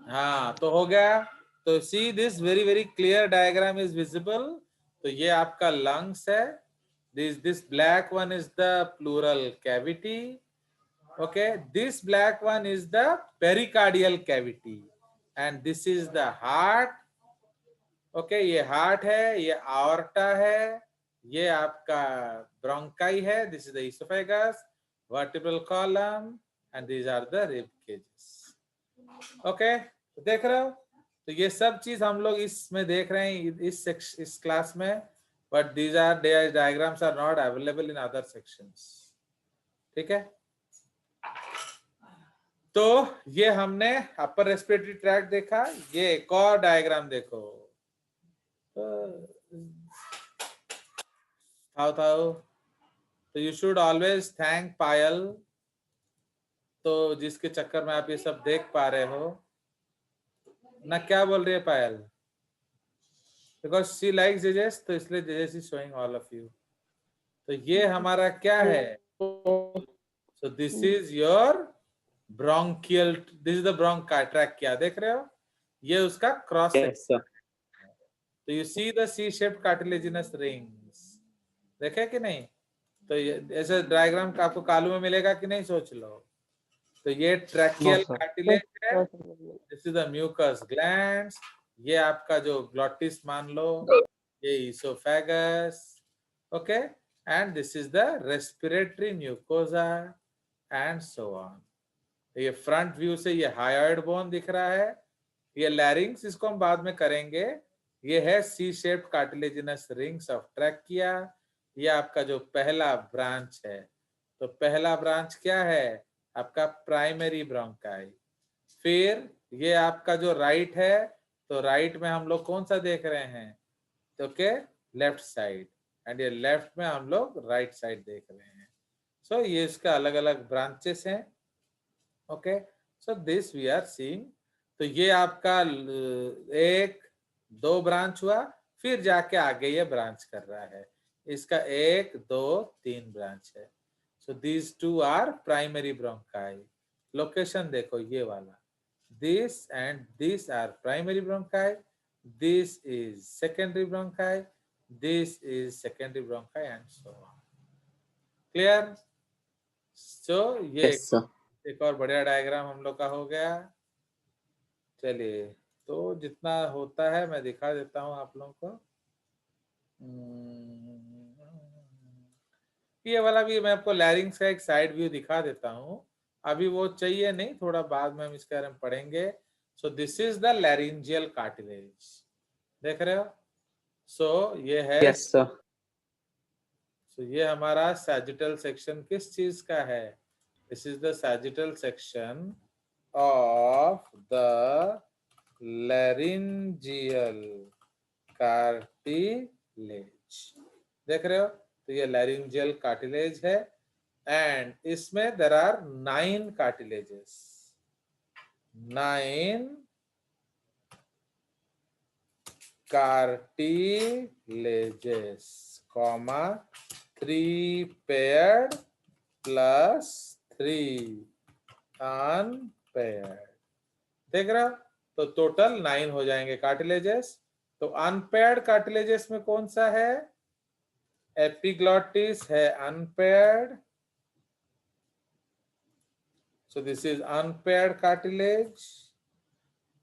हाँ, तो हो गया। तो see this very very clear diagram is visible. तो ये आपका लंग्स है। This black one is the pleural cavity. Okay, this black one is the pericardial cavity and this is the heart. Okay, ये हार्ट है, ये aorta है, ये आपका ब्रोंकाई है, this is the oesophagus, vertebral column and these are the rib cages. Okay, देख रहे हो? तो ये सब चीज हम लोग इसमें देख रहे हैं इस क्लास में, but these are diagrams are not available in other sections. ठीक है, तो ये हमने अपर रेस्पिरेटरी ट्रैक्ट देखा। ये एक और डायग्राम देखो। तो यू शुड ऑलवेज थैंक पायल। तो जिसके चक्कर में आप ये सब देख पा रहे हो ना। क्या बोल रही है पायल? बिकॉज शी लाइक्स जेजेस, तो इसलिए जेजेस is showing all of you. तो ये हमारा क्या है? So this is your bronchial, this is the bronchi tract. क्या देख रहे हो? ये उसका क्रॉस सेक्शन। तो you see the C shaped cartilaginous rings, देखे कि नहीं? तो ये ऐसे डायग्राम आपको कालू में मिलेगा कि नहीं, सोच लो। तो ये ट्रैकियल कार्टिलेज है, this is the mucus glands. ये आपका जो ग्लॉटिस मान लो, ये oesophagus. Okay, and this is the respiratory mucosa and so on. ये फ्रंट व्यू से ये हायोइड बोन दिख रहा है, ये लैरिंग्स, इसको हम बाद में करेंगे। ये है C shaped cartilaginous rings of trachea. ये आपका जो पहला ब्रांच है, तो पहला ब्रांच क्या है? आपका प्राइमरी ब्रोंकाई। फिर ये आपका जो राइट है, तो राइट में हम लोग कौन सा देख रहे हैं? तो के लेफ्ट साइड, एंड ये लेफ्ट में हम लोग राइट साइड देख रहे हैं। सो ये इसका अलग अलग ब्रांचेस हैं। Okay, so this we are seeing. तो ये आपका एक दो ब्रांच हुआ, फिर जाके आगे ये ब्रांच कर रहा है। इसका एक दो तीन ब्रांच है। So these two are primary bronchi. Location देखो ये वाला, this and this are primary bronchi, this is secondary bronchi, this is secondary bronchi and so on. Clear? So ये एक और बढ़िया डायग्राम हम लोग का हो गया। चलिए, तो जितना होता है मैं दिखा देता हूँ आप लोगों को। ये वाला भी मैं आपको लैरिंग्स का एक साइड व्यू दिखा देता हूँ। अभी वो चाहिए नहीं, थोड़ा बाद में हम इसके बारे में पढ़ेंगे। सो this is the laryngeal cartilage, देख रहे हो? सो ये है, सो ये हमारा सैजिटल सेक्शन किस चीज का है? This is the sagittal section of the laryngeal cartilage. देख रहे हो? तो ये लैरिंजियल कार्टिलेज है, एंड इसमें there are 9 cartilages, 9 cartilages, comma 3 paired plus 3 unpaired। देख रहा? तो टोटल 9 हो जाएंगे कार्टिलेजेस। तो अनपेयर्ड कार्टिलेजेस में कौन सा है? एपिग्लॉटिस है unpaired, so this is unpaired cartilage.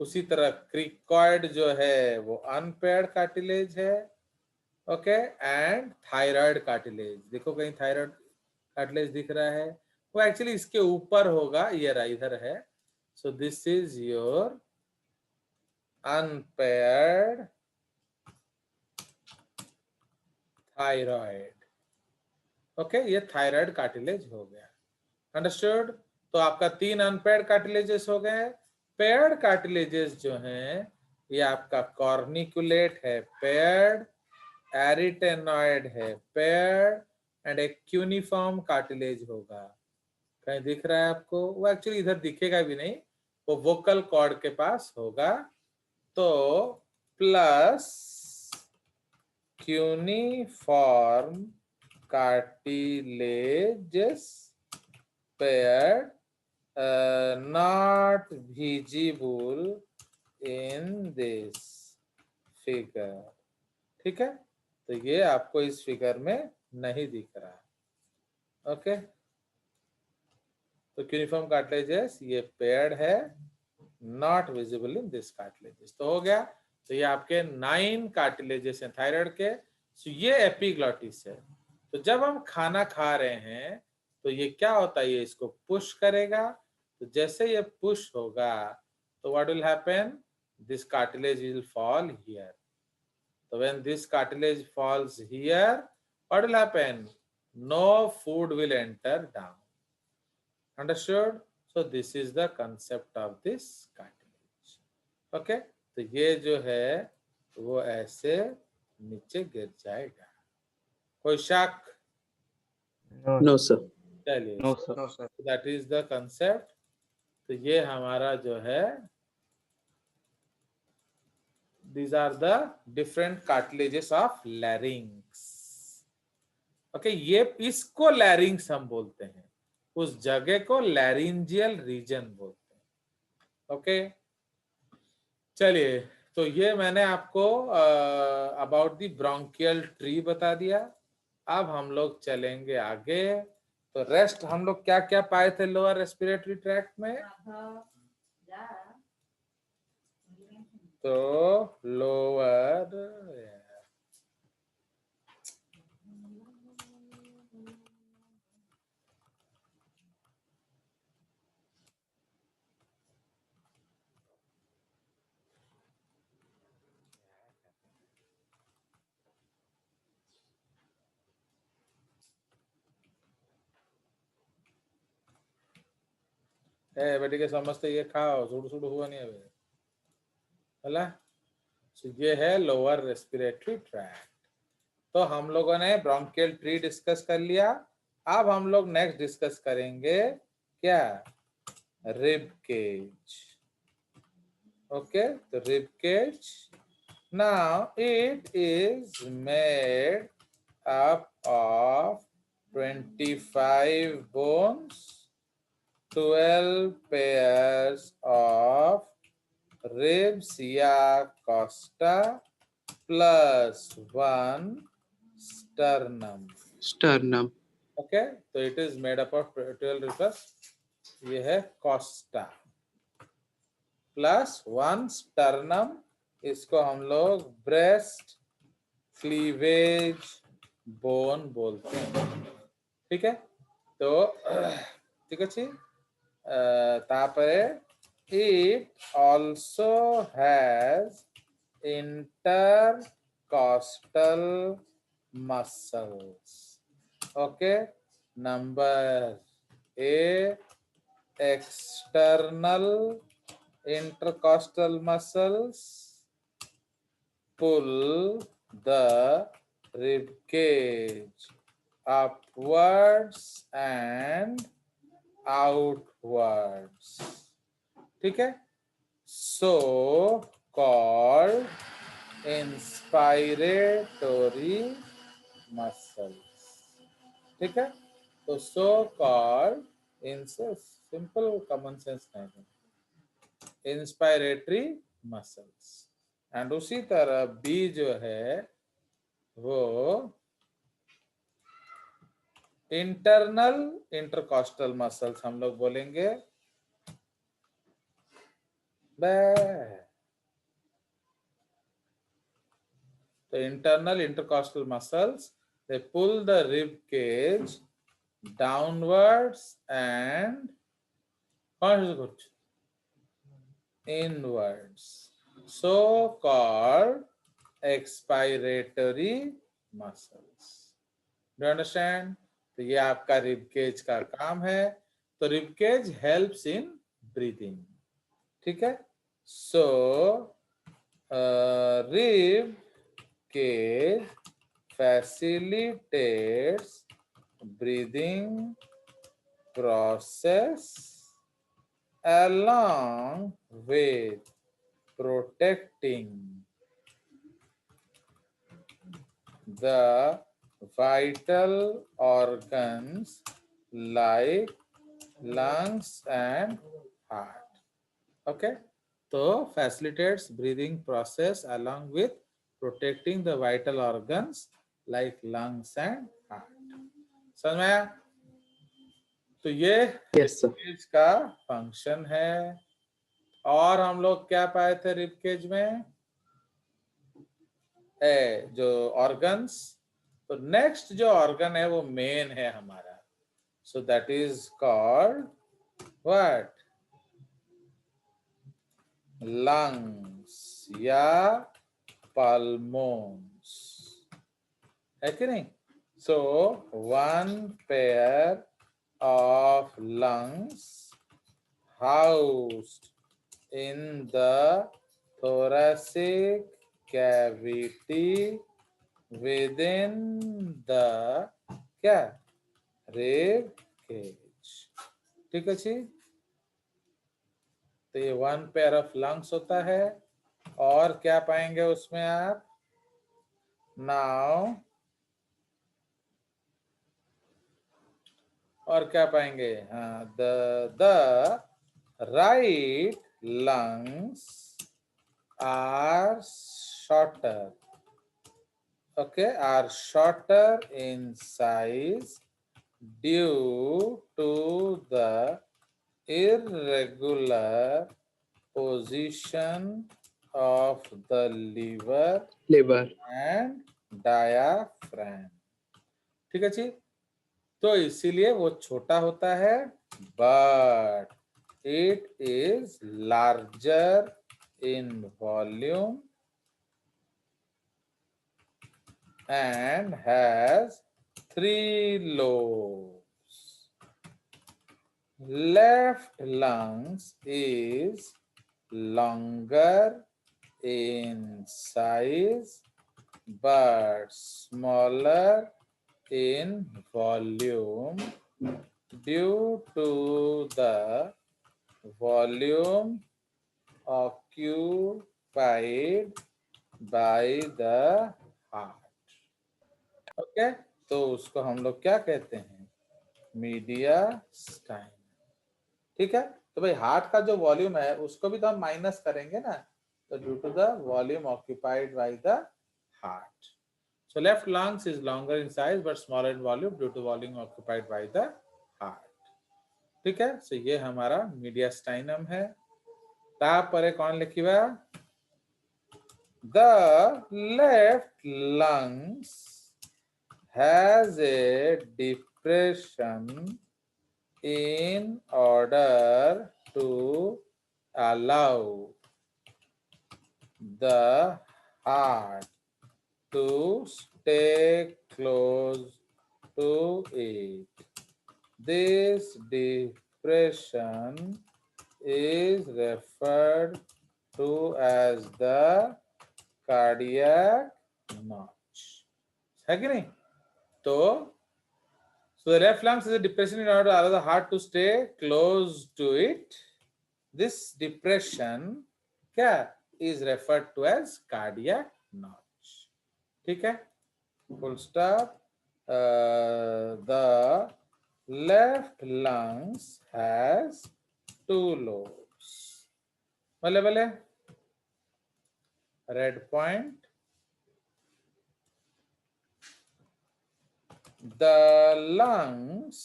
उसी तरह क्रिकॉइड जो है वो अनपेयर्ड कार्टिलेज है। ओके, एंड थायराइड कार्टिलेज, देखो कहीं थायराइड कार्टिलेज दिख रहा है? वो एक्चुअली इसके ऊपर होगा, ये रहा इधर है। So this is your unpaired thyroid. Okay, ये थायराइड कार्टिलेज हो गया। अंडरस्टूड? तो आपका 3 अनपेयर्ड कार्टिलेजेस हो गए। पेयर्ड कार्टिलेजेस जो हैं, ये आपका कॉर्निकुलेट है पेयर्ड, एरिटेनॉइड है पेयर्ड, एंड एक क्यूनिफॉर्म कार्टिलेज होगा। कहीं दिख रहा है आपको? वो एक्चुअली इधर दिखेगा भी नहीं, वो वोकल कॉर्ड के पास होगा। तो plus cuneiform cartilages paired, not visible in this figure. ठीक है, तो ये आपको इस फिगर में नहीं दिख रहा। ओके, तो क्यूनिफॉर्म कार्टिलेजेस ये पेयर्ड है, not visible in this cartilages. तो हो गया, तो ये आपके 9 कार्टिलेजेस हैं थायराइड के। सो ये एपिग्लॉटिस है। तो जब हम खाना खा रहे हैं तो ये क्या होता है, ये इसको पुश करेगा। तो जैसे ये पुश होगा तो what will happen, this cartilage will fall here. So when this cartilage falls here, what will happen? No food will enter down. Understood? So this is the concept of this cartilage. Okay? तो ये जो है वो ऐसे नीचे गिर जाएगा। कोई शक? No, sir. चलिए, No, sir. No, sir. that is the concept. तो ये हमारा जो है, these are the different cartilages of larynx. Okay, ये इसको लैरिंग्स हम बोलते हैं, उस जगह को लैरिंजियल रीजन बोलते हैं। ओके, चलिए, तो ये मैंने आपको अबाउट द ब्रोंकियल ट्री बता दिया। अब हम लोग चलेंगे आगे। तो रेस्ट हम लोग क्या क्या पाए थे लोअर रेस्पिरेटरी ट्रैक्ट में? तो लोअर बेटी के समझते ये खाओ, सुड़ सुड़ हुआ नहीं अभी भला। तो ये है लोअर रेस्पिरेटरी ट्रैक्ट। तो हम लोगों ने ब्रोंकियल ट्री डिस्कस कर लिया। अब हम लोग नेक्स्ट डिस्कस करेंगे क्या, रिब केज। ओके, तो rib cage, now it is made up of 25 bones, 12 pairs of ribs या costa plus 1 sternum. Sternum. Okay, तो it is made up of 12 ribs, ये है costa plus 1 sternum। इसको हम लोग ब्रेस्ट क्लीवेज बोन बोलते हैं। ठीक है, तो ठीक है, तापरे it also has intercostal muscles. Okay, number A, external intercostal muscles pull the rib cage upwards and outwards. ठीक है, so called inspiratory muscles। ठीक है, तो so called, इनसे सिंपल कॉमन सेंस नहीं, इंस्पायरेटरी मसल्स। एंड उसी तरह बी जो है वो इंटरनल इंटरकॉस्टल मसल्स हम लोग बोलेंगे। तो internal intercostal muscles, they pull the rib cage downwards and inwards, so called expiratory muscles. Do you understand? तो ये आपका रिब केज का काम है। तो rib cage helps in breathing. ठीक है, so rib cage facilitates breathing process along with protecting the vital organs like lungs and heart. Okay, so facilitates breathing process along with protecting the vital organs like lungs and heart. समझ में आया? तो ये Yes, sir. Ribcage का function है। और हम लोग क्या पाए थे रिबकेज में? जो ऑर्गन्स। तो नेक्स्ट जो ऑर्गन है वो मेन है हमारा, so that is called what? Lungs या पल्मोन्स, है कि नहीं? So one pair of lungs housed in the thoracic cavity within the क्या? rib cage। ठीक है जी। तो ये वन पेयर ऑफ लंग्स होता है। और क्या पाएंगे उसमें आप? नाउ और क्या पाएंगे? हाँ, the right lungs are shorter, okay, are shorter in size due to the irregular position of the liver Liver. and diaphragm। ठीक है जी। तो इसीलिए वो छोटा होता है, but it is larger in volume and has 3 lobes. Left lungs is longer in size but smaller in volume due to the volume occupied by the heart। Okay, तो उसको हम लोग क्या कहते हैं? मीडियास्टाइनम। ठीक है, तो भाई हार्ट का जो वॉल्यूम है उसको भी तो हम माइनस करेंगे ना, तो due to the volume occupied by the heart. So left lungs is longer in size but smaller in volume due to volume occupied by the heart. ठीक है, सो ये हमारा मीडियास्टाइनम है। तापर कौन लिखिबा? The left lungs has a depression in order to allow the heart to stay close to it. This depression is referred to as the cardiac notch। है कि नहीं? तो so the left lungs is a depression in order to allow the heart to stay close to it. This depression क्या is referred to as cardiac notch। ठीक है, full stop। The left lungs has 2 lobes। भले भले red point। The lungs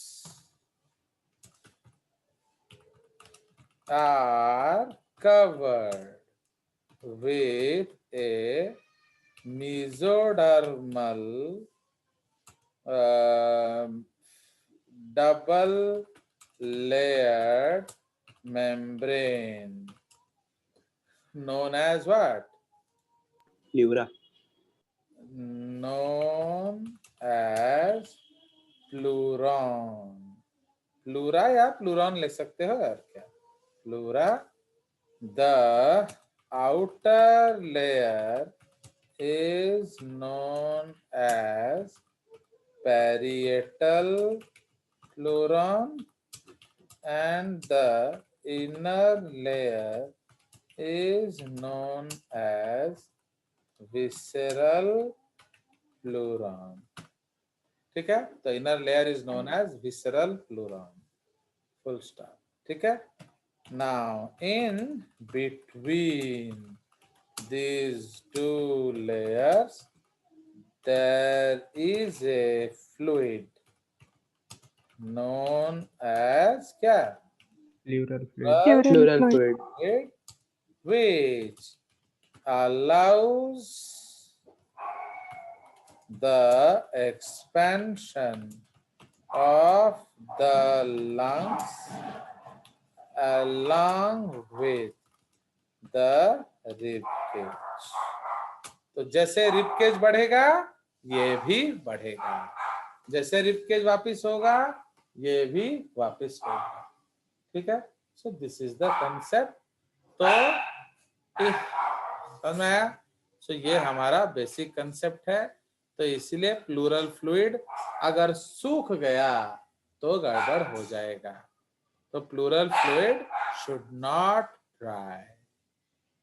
are covered with a mesodermal double layered membrane known as what? Pleura. Known as pleuron। Pleura या pleuron लिख सकते हो यार, क्या pleura. The outer layer is known as parietal pleuron and the inner layer is known as visceral pleuron। ठीक है, तो inner layer is known as visceral pleuron. full stop. ठीक है? Now in between these two layers there is a fluid known as क्या? Pleural Pleural Pleural fluid. fluid. fluid, which allows the expansion of the lungs along with the rib cage. तो जैसे rib cage बढ़ेगा ये भी बढ़ेगा, जैसे rib cage वापिस होगा ये भी वापिस होगा. ठीक है? So this is the concept. तो समझ में आया? सो ये हमारा बेसिक कंसेप्ट है. तो इसलिए प्लूरल फ्लूइड अगर सूख गया तो गड़बड़ हो जाएगा. तो pleural fluid should not dry,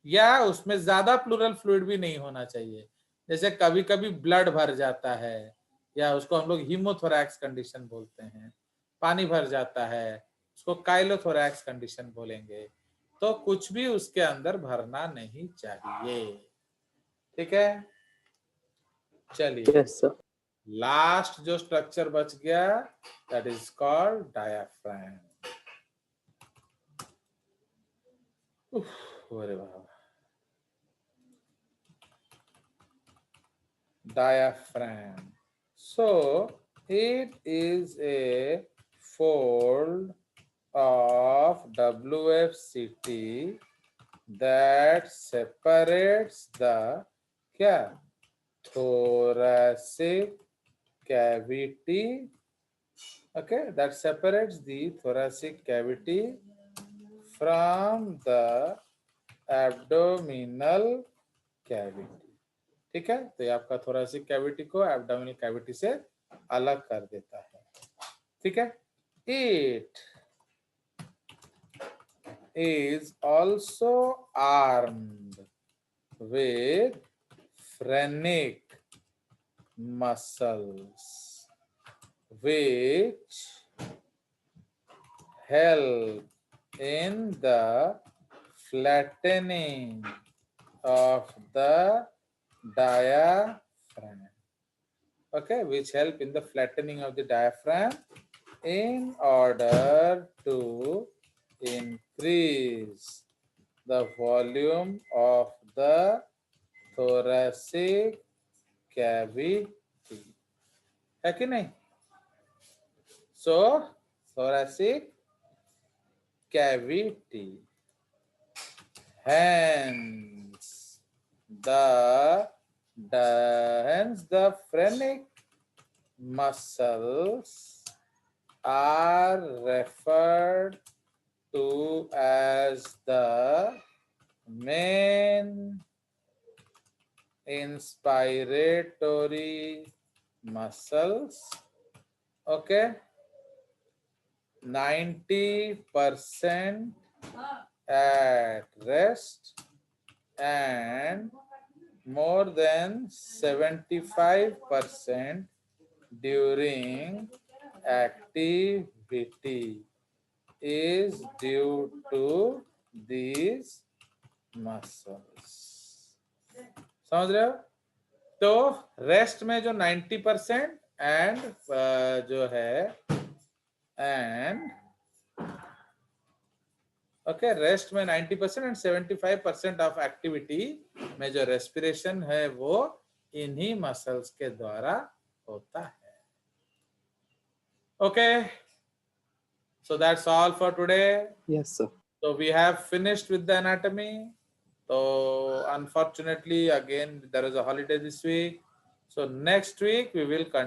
या उसमें ज्यादा प्लूरल फ्लूइड भी नहीं होना चाहिए. जैसे कभी कभी ब्लड भर जाता है, या उसको हम लोग हीमोथोरैक्स कंडीशन बोलते हैं, पानी भर जाता है, उसको काइलोथोरैक्स कंडीशन बोलेंगे. तो कुछ भी उसके अंदर भरना नहीं चाहिए. ठीक है? चलिए, Yes, sir. लास्ट जो स्ट्रक्चर बच गया दैट इज कॉल्ड डायाफ्राम. अरे बाबा, diaphragm. So it is a fold of WFCT that separates the क्या? Thoracic cavity. Okay, that separates the thoracic cavity from the abdominal cavity. ठीक है? तो ये आपका थोरेसिक कैविटी को एब्डोमिनल कैविटी से अलग कर देता है. ठीक है? It is also armed with phrenic muscles which help in the flattening of the diaphragm. Okay, which help in the flattening of the diaphragm in order to increase the volume of the thoracic cavity. है कि नहीं? So thoracic cavity, hence the phrenic muscles are referred to as the main inspiratory muscles. Okay, 90% at rest and more than 75% during activity is due to these muscles. समझ रहे हो? तो rest में जो 90% and जो है एंड ओके, रेस्ट में 90% and 75% of activity में जो रेस्पिरेशन है वो इन्हीं मसल्स के द्वारा होता है. Okay, so that's all for today. Yes, sir. So we have finished with the anatomy. So unfortunately again there is a holiday this week, so next week we will continue.